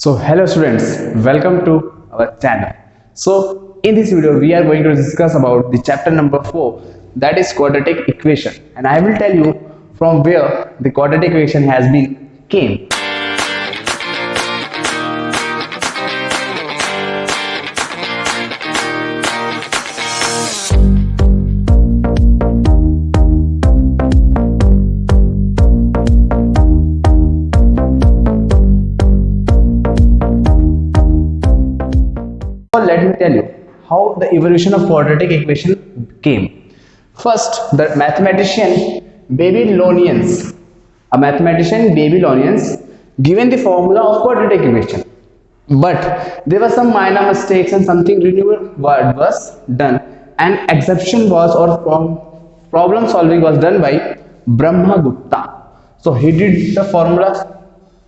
So hello students, welcome to our channel. So in this video we are going to discuss about the chapter number 4, that is quadratic equation, and I will tell you from where the quadratic equation has been came. Let me tell you how the evolution of quadratic equation came. First, the Babylonians given the formula of quadratic equation, but there were some minor mistakes and something renewal was done. An exception was or problem solving was done by Brahmagupta. So he did the formula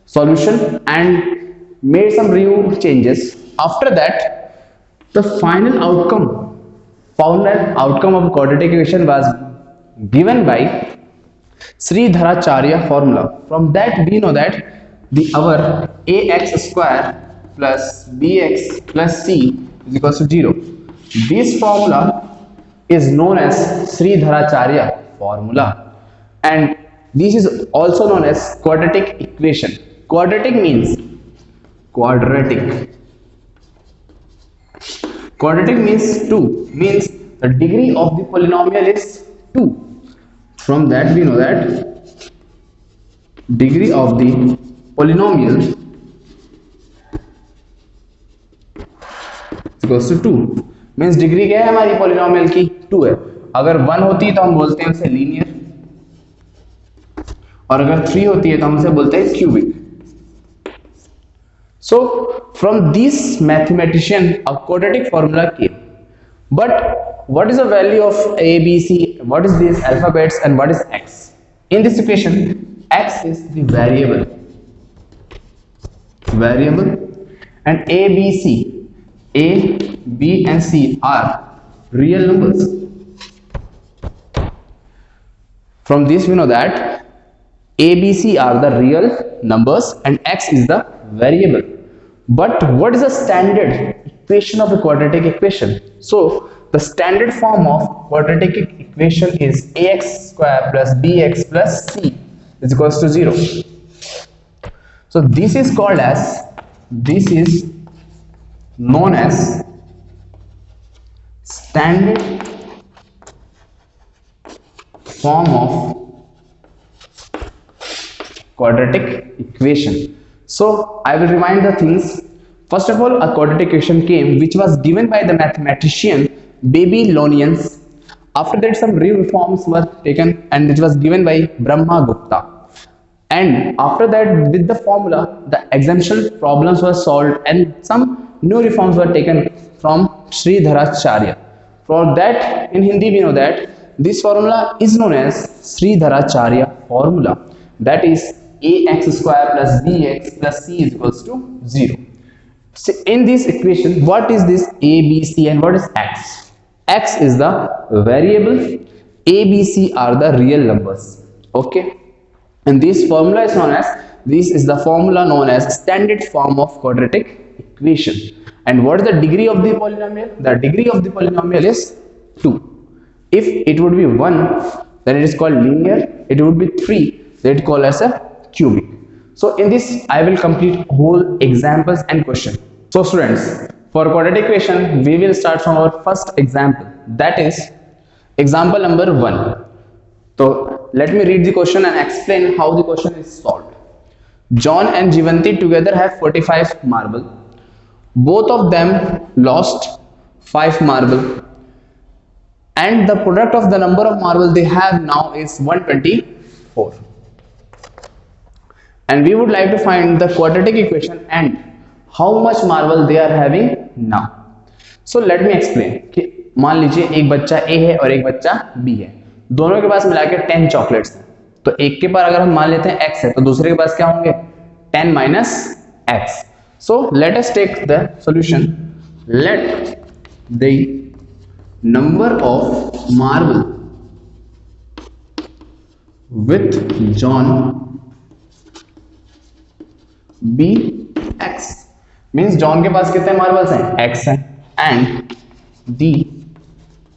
solution and made some new changes. After that, the final outcome of quadratic equation was given by Sridharacharya formula. From that we know that our ax square plus bx plus c is equals to 0. This formula is known as Sridharacharya formula, and this is also known as quadratic equation. Quadratic means Quadratic means 2, means the degree of the polynomial is 2. From that we know that degree of the polynomial is equals to 2. means degree क्या है हमारी polynomial की 2 है. अगर 1 होती तो हम बोलते हैं उसे लीनियर, और अगर 3 होती है तो हम उसे बोलते हैं cubic. So from this mathematician a quadratic formula came. But what is the value of a, b, c? What is these alphabets and what is x? In this equation, x is the variable, and a, b and c are real numbers. From this we know that a, b, c are the real numbers and x is the variable. But what is the standard equation of a quadratic equation? So the standard form of quadratic equation is ax square plus bx plus c is equals to 0. So this is known as standard form of quadratic equation. So I will remind the things. First of all, a quadratic equation came which was given by the mathematician Babylonians. After that, some reforms were taken and it was given by Brahmagupta. And after that, with the formula, the exemption problems were solved and some new reforms were taken from Sridharacharya. For that, in Hindi we know that this formula is known as Sridharacharya formula. That is ax square plus bx plus c is equals to 0. So in this equation, what is this a, b, c and what is x? X is the variable, a, b, c are the real numbers. Okay, and this is the formula known as standard form of quadratic equation. And what is the degree of the polynomial? The degree of the polynomial is 2. If it would be 1, then it is called linear. It would be 3, then it is called as a cubic. So in this I will complete whole examples and question. So students, for quadratic equation we will start from our first example, that is example number 1. So let me read the question and explain how the question is solved. John and Jivanti together have 45 marble. Both of them lost 5 marble, and the product of the number of marble they have now is 124. And we would like to find the quadratic equation and how much marble they are having now. So let me explain कि मान लीजिए एक बच्चा A है और एक बच्चा B है, दोनों के पास मिलाकर 10 चॉकलेट्स हैं. तो एक के पास अगर हम मान लेते हैं x है तो दूसरे के पास क्या होंगे 10 minus x. So let us take the solution. Let the number of marble with John be x means John के पास कितने मार्बल्स हैं, x हैं, and the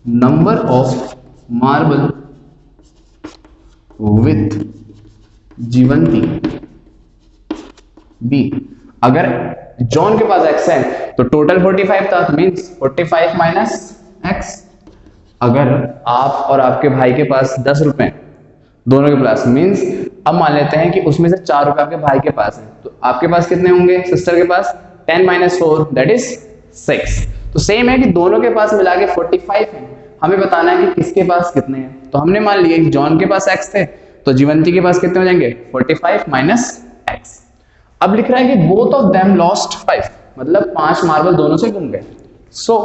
number of marble with Jivanti b। अगर जॉन के पास x है तो टोटल 45 था, मींस 45 माइनस x। अगर आप और आपके भाई के पास 10 रुपए दोनों के पास, मींस अब मान लेते हैं कि उसमें से 4 रुपए आपके भाई के पास है, तो आपके पास कितने होंगे सिस्टर के पास, 10 माइनस 4 दैट इज 6। तो सेम है कि दोनों के पास मिला के 45 है, हमें बताना है कि किसके पास कितने हैं। तो हमने मान लिया कि जॉन के पास x थे तो जीवंती के पास कितने हो जाएंगे, 45 माइनस x। अब लिख रहा है कि बोथ ऑफ देम लॉस्ट 5, मतलब 5 मार्बल दोनों से गुम गए। सो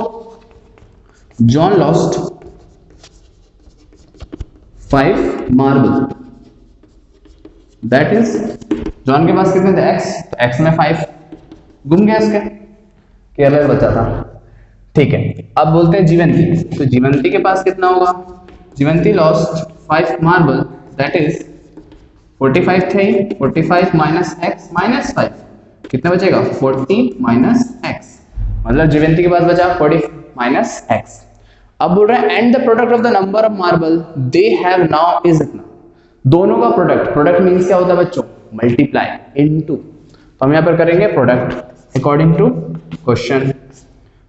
John lost 5 marble, that is John के पास कितने थे x, तो x में 5 गुम गया, इसके केयरलेस बचा था, ठीक है। अब बोलते हैं जीवंती, तो जीवंती के पास कितना होगा, जीवंती लॉस्ट 5 मार्बल दैट इज 45 थे, 45 माइनस x माइनस 5 कितना बचेगा, 40 माइनस x, मतलब जीवंती के पास बचा 40 माइनस x। अब बोल रहा है and the product of the number of marble they have now is इतना, दोनों का प्रोडक्ट, प्रोडक्ट मींस क्या होता है बच्चों, मल्टीप्लाई इनटू, तो हम यहां पर करेंगे product according to question,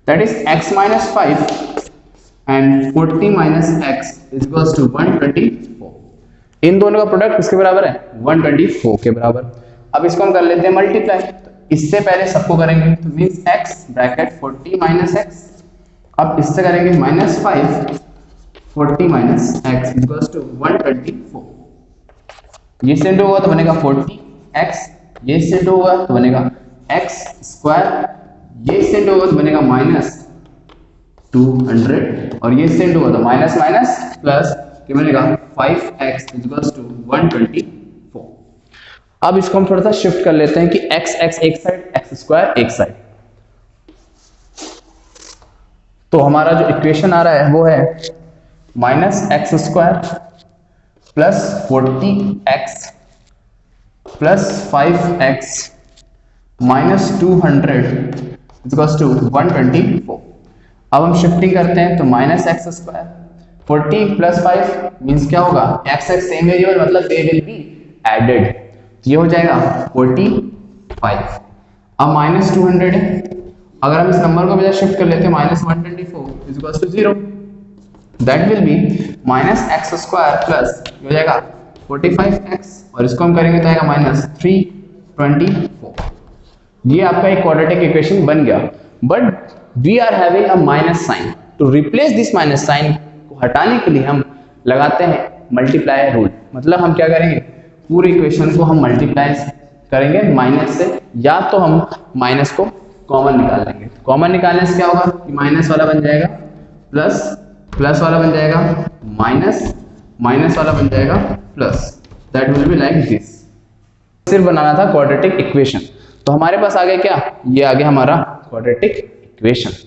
that is x minus 5 and 40 minus x is equals to 124। इन दोनों का प्रोडक्ट किसके बराबर है, 124 के बराबर। अब इसको हम कर लेते हैं मल्टीप्लाई, तो इससे पहले सबको करेंगे, तो means x bracket 40 minus x, अब इससे करेंगे minus 5 40 minus x is equals to 124। ये से इंटू होगा तो बनेगा 40x, ये से इंटू होगा तो बनेगा x स्क्वायर, ये से इंटू होगा तो बनेगा माइनस 200, और ये से इंटू होगा तो माइनस माइनस प्लस क्या बनेगा 5x इज इक्वल्स टू 124। अब इसको हम थोड़ा सा शिफ्ट कर लेते हैं कि x एक साइड, x स्क्वायर एक साइड, तो हमारा जो इक्वेशन आ रहा है वो है minus x square plus 40x plus 5x minus 200 equals to 124। अब हम शिफ्टिंग करते हैं, तो minus x square 40 plus 5 means क्या होगा, x सेम वेरिएबल मतलब दे विल बी एडेड, ये हो जाएगा 45। अब माइनस 200 है, अगर हम इस नंबर को बजाय शिफ्ट कर लेते हैं minus 124 is equals to 0, that will be minus x square plus हो जाएगा 45x, और इसको हम करेंगे तो आएगा माइनस 324। ये आपका एक क्वाड्रेटिक इक्वेशन बन गया, but we are having a minus sign, to replace this minus sign को हटाने के लिए हम लगाते हैं मल्टीप्लाई रूल, मतलब हम क्या करेंगे, पूरी इक्वेशन को हम मल्टीप्लाई करेंगे माइनस से, या तो हम माइनस को कॉमन निकाल लेंगे। कॉमन निकालने से क्या होगा कि माइनस वाला बन जाएगा प्लस, प्लस वाला बन जाएगा माइनस, माइनस वाला बन जाएगा plus, that will be like this. सिर्फ बनाना था क्वाड्रेटिक इक्वेशन, तो हमारे पास आ गया क्या, ये आ गया हमारा क्वाड्रेटिक इक्वेशन।